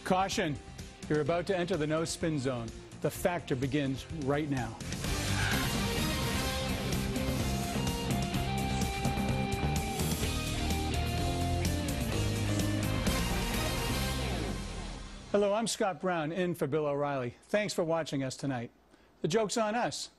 Caution, you're about to enter the no-spin zone. The factor begins right now. Hello, I'm Scott Brown, in for Bill O'Reilly. Thanks for watching us tonight. The joke's on us.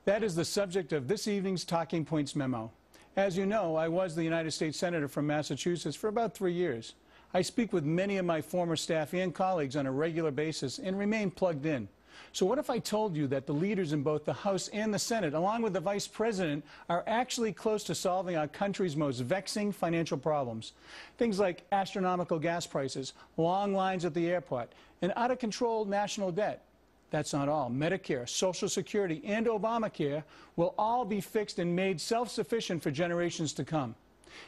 That is the subject of this evening's Talking Points Memo. As you know, I was the United States Senator from Massachusetts for about 3 years. I speak with many of my former staff and colleagues on a regular basis and remain plugged in. So what if I told you that the leaders in both the House and the Senate, along with the Vice President, are actually close to solving our country's most vexing financial problems? Things like astronomical gas prices, long lines at the airport, and out-of-control national debt. That's not all. Medicare, Social Security, and Obamacare will all be fixed and made self-sufficient for generations to come.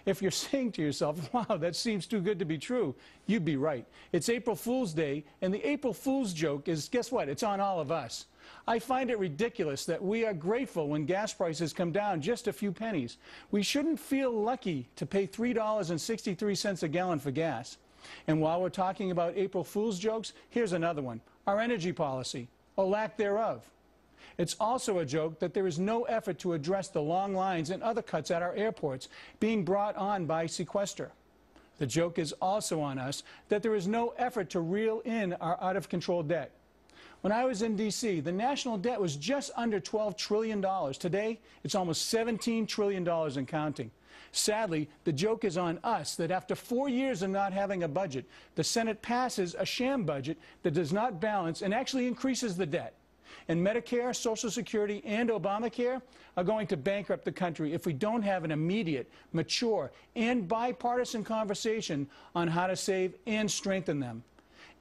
If you're saying to yourself, wow, that seems too good to be true, you'd be right. It's April Fool's Day, and the April Fool's joke is, guess what? It's on all of us. I find it ridiculous that we are grateful when gas prices come down just a few pennies. We shouldn't feel lucky to pay $3.63 a gallon for gas. And while we're talking about April Fool's jokes, here's another one. Our energy policy, or lack thereof. It's also a joke that there is no effort to address the long lines and other cuts at our airports being brought on by sequester. The joke is also on us that there is no effort to reel in our out-of-control debt. When I was in D.C., the national debt was just under $12 trillion. Today, it's almost $17 trillion and counting. Sadly, the joke is on us that after 4 years of not having a budget, the Senate passes a sham budget that does not balance and actually increases the debt. And Medicare, Social Security, and Obamacare are going to bankrupt the country if we don't have an immediate, mature, and bipartisan conversation on how to save and strengthen them.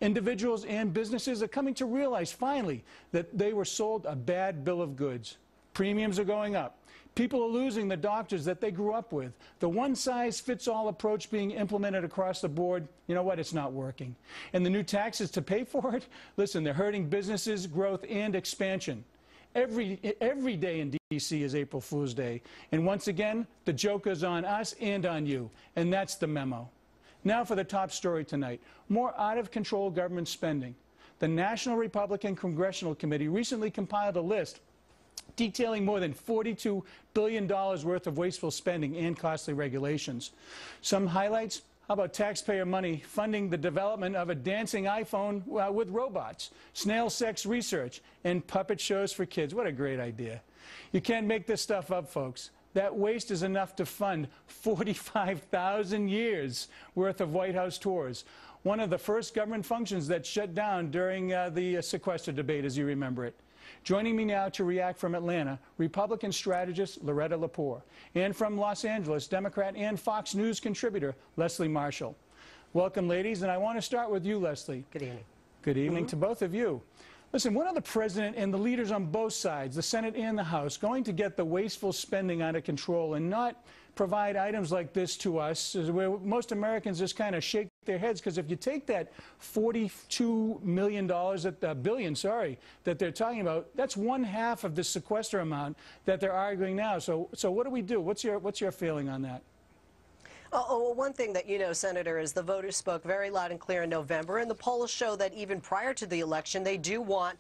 Individuals and businesses are coming to realize finally that they were sold a bad bill of goods. Premiums are going up. People are losing the doctors that they grew up with. The one-size-fits-all approach being implemented across the board, you know what, it's not working. And the new taxes to pay for it, listen, they're hurting businesses, growth, and expansion. Every day in D.C. is April Fool's Day. And once again, the joke is on us and on you. And that's the memo. Now for the top story tonight. More out-of-control government spending. The National Republican Congressional Committee recently compiled a list detailing more than $42 billion worth of wasteful spending and costly regulations. Some highlights: how about taxpayer money funding the development of a dancing iPhone with robots, snail sex research, and puppet shows for kids? What a great idea. You can't make this stuff up, folks. That waste is enough to fund 45,000 years worth of White House tours. One of the first government functions that shut down during the sequester debate, as you remember it. Joining me now to react from Atlanta, Republican strategist Loretta Lepore, and from Los Angeles, Democrat and Fox News contributor Leslie Marshall. Welcome, ladies, and I want to start with you, Leslie. Good evening. Good evening to both of you. Listen, when are the President and the leaders on both sides, the Senate and the House, going to get the wasteful spending out of control and not provide items like this to us, where most Americans just kind of shake their heads? Because if you take that $42 million, that they're talking about, that's 1/2 of the sequester amount that they're arguing now. So what do we do? What's your feeling on that? Well, one thing that you know, Senator, is the voters spoke very loud and clear in November, and the polls show that even prior to the election, they do want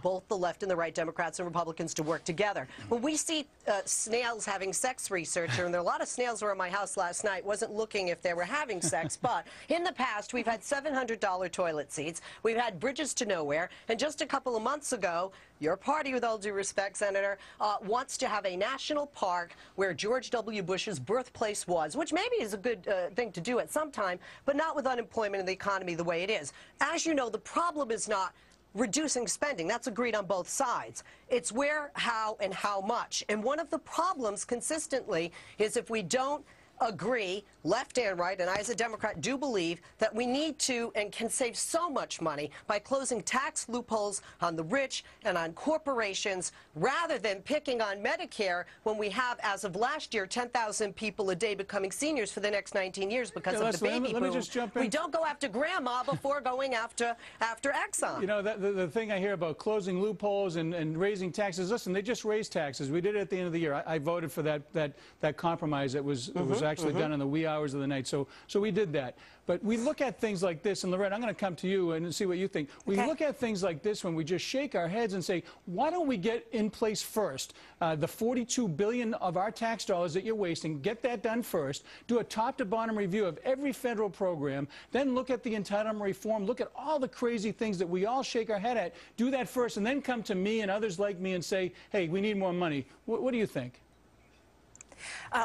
both the left and the right, Democrats and Republicans, to work together. When we see snails having sex research, and there are a lot of snails were in my house last night, wasn't looking if they were having sex, but in the past, we've had $700 toilet seats, we've had bridges to nowhere, and just a couple of months ago, your party, with all due respect, Senator, wants to have a national park where George W. Bush's birthplace was, which maybe is a good thing to do at some time, but not with unemployment and the economy the way it is. As you know, the problem is not reducing spending. That's agreed on both sides. It's where, how, and how much. And one of the problems consistently is if we don't agree, left and right, and I as a Democrat do believe that we need to and can save so much money by closing tax loopholes on the rich and on corporations rather than picking on Medicare when we have, as of last year, 10,000 people a day becoming seniors for the next 19 years because of the baby boom. We don't go after grandma before going after Exxon. You know, the thing I hear about closing loopholes and raising taxes, listen, they just raised taxes. We did it at the end of the year. I voted for that compromise that was actually done in the wee hours of the night. So we did that. But we look at things like this, and Loretta, I'm going to come to you and see what you think. We look at things like this when we just shake our heads and say, why don't we get in place first? The $42 billion of our tax dollars that you're wasting, get that done first. Do a top-to-bottom review of every federal program. Then look at the entitlement reform. Look at all the crazy things that we all shake our head at. Do that first, and then come to me and others like me and say, hey, we need more money. What do you think?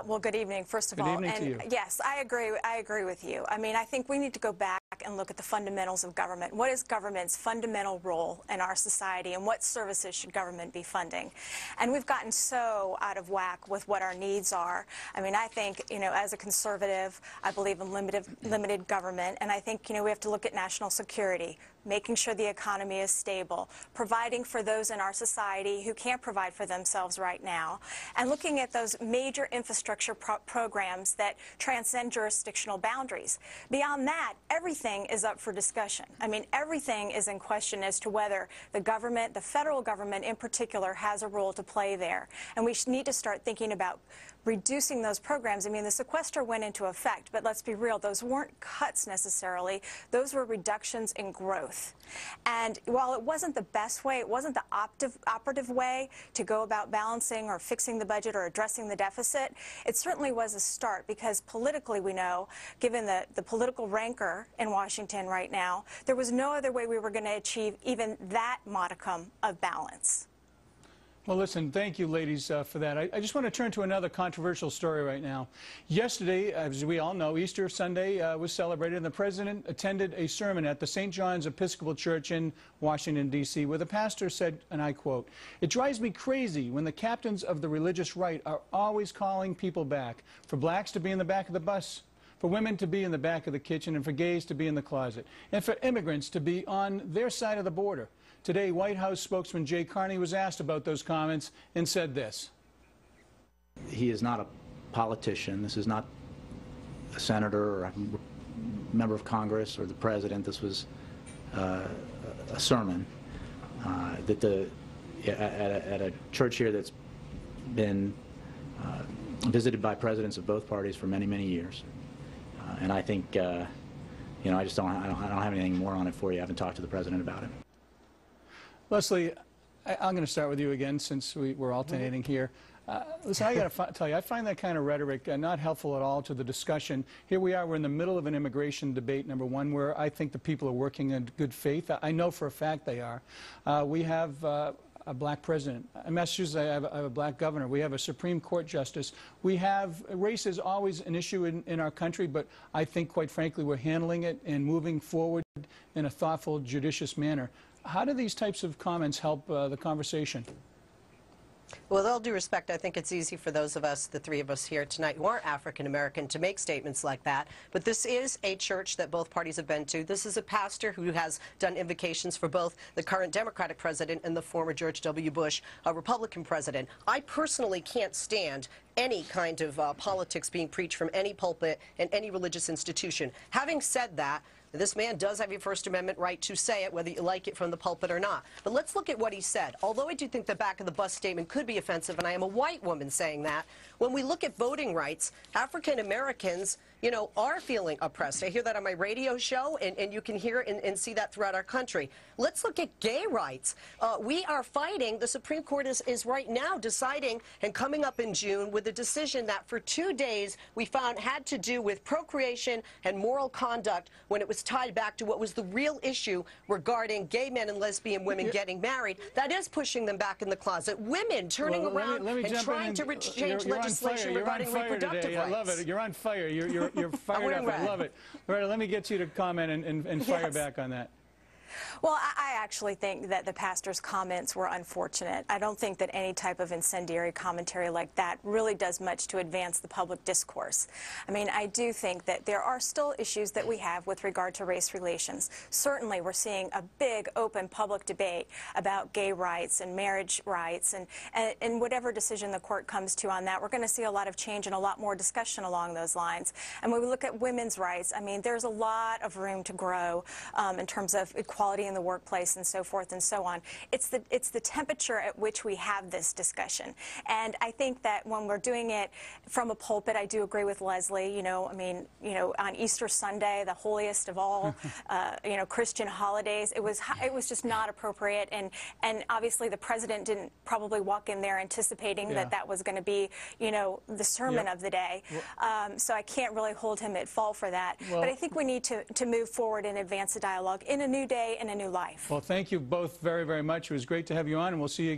Well, good evening, first of all. Good evening to you. Yes, I agree with you. I mean, I think we need to go back and look at the fundamentals of government. What is government's fundamental role in our society, and what services should government be funding? And we've gotten so out of whack with what our needs are. I mean, I think, you know, as a conservative, I believe in limited government, and I think, you know, we have to look at national security, making sure the economy is stable, providing for those in our society who can't provide for themselves right now, and looking at those major infrastructure programs that transcend jurisdictional boundaries. Beyond that, everything is up for discussion. I mean, everything is in question as to whether the government, the federal government in particular, has a role to play there. And we need to start thinking about reducing those programs. I mean, the sequester went into effect, but let's be real, those weren't cuts necessarily. Those were reductions in growth. And while it wasn't the best way, it wasn't the operative way to go about balancing or fixing the budget or addressing the deficit, it certainly was a start, because politically we know, given the political rancor in Washington right now, there was no other way we were going to achieve even that modicum of balance. Well, listen, thank you, ladies, for that. I just want to turn to another controversial story right now. Yesterday, as we all know, Easter Sunday was celebrated, and the president attended a sermon at the St. John's Episcopal Church in Washington, D.C., where the pastor said, and I quote, "It drives me crazy when the captains of the religious right are always calling people back, for blacks to be in the back of the bus, for women to be in the back of the kitchen, and for gays to be in the closet, and for immigrants to be on their side of the border." Today, White House spokesman Jay Carney was asked about those comments and said this. He is not a politician. This is not a senator or a member of Congress or the president. This was a sermon at a church here that's been visited by presidents of both parties for many, many years. And I think, you know, I don't have anything more on it for you. I haven't talked to the president about it. Leslie, I'm going to start with you again, since we're alternating here. Listen, I got to tell you, I find that kind of rhetoric not helpful at all to the discussion. Here we are, we're in the middle of an immigration debate, number one, where I think the people are working in good faith. I know for a fact they are. We have a black president. In Massachusetts, I have a black governor. We have a Supreme Court justice. We have, race is always an issue in our country, but I think, quite frankly, we're handling it and moving forward in a thoughtful, judicious manner. How do these types of comments help the conversation? Well, with all due respect, I think it's easy for those of us, the three of us here tonight, who are African-American, to make statements like that. But this is a church that both parties have been to. This is a pastor who has done invocations for both the current Democratic president and the former George W. Bush Republican president. I personally can't stand any kind of politics being preached from any pulpit in any religious institution. Having said that, this man does have a First Amendment right to say it, whether you like it from the pulpit or not. But let's look at what he said. Although I do think the back of the bus statement could be offensive, and I am a white woman saying that, when we look at voting rights, African Americans, you know, are feeling oppressed. I hear that on my radio show, and you can hear and see that throughout our country. Let's look at gay rights. We are fighting. The Supreme Court is right now deciding and coming up in June with a decision that for 2 days we found had to do with procreation and moral conduct when it was tied back to what was the real issue regarding gay men and lesbian women getting married. That is pushing them back in the closet. Women turning around and trying to change legislation regarding reproductive rights. I love it. You're on fire. You're fired up. I love it. Loretta, let me get you to comment and fire back on that. Well, I actually think that the pastor's comments were unfortunate. I don't think that any type of incendiary commentary like that really does much to advance the public discourse. I mean, I do think that there are still issues that we have with regard to race relations. Certainly, we're seeing a big, open public debate about gay rights and marriage rights, and whatever decision the court comes to on that, we're going to see a lot of change and a lot more discussion along those lines. And when we look at women's rights, I mean, there's a lot of room to grow in terms of equality equality in the workplace and so forth and so on. It's the temperature at which we have this discussion. And I think that when we're doing it from a pulpit, I do agree with Leslie, you know, I mean, you know, on Easter Sunday, the holiest of all, you know, Christian holidays, it was just not appropriate. And obviously the president didn't probably walk in there anticipating that that was going to be, you know, the sermon of the day. So I can't really hold him at fault for that. But I think we need to move forward and advance the dialogue in a new day and a new life. Well, thank you both very, very much. It was great to have you on, and we'll see you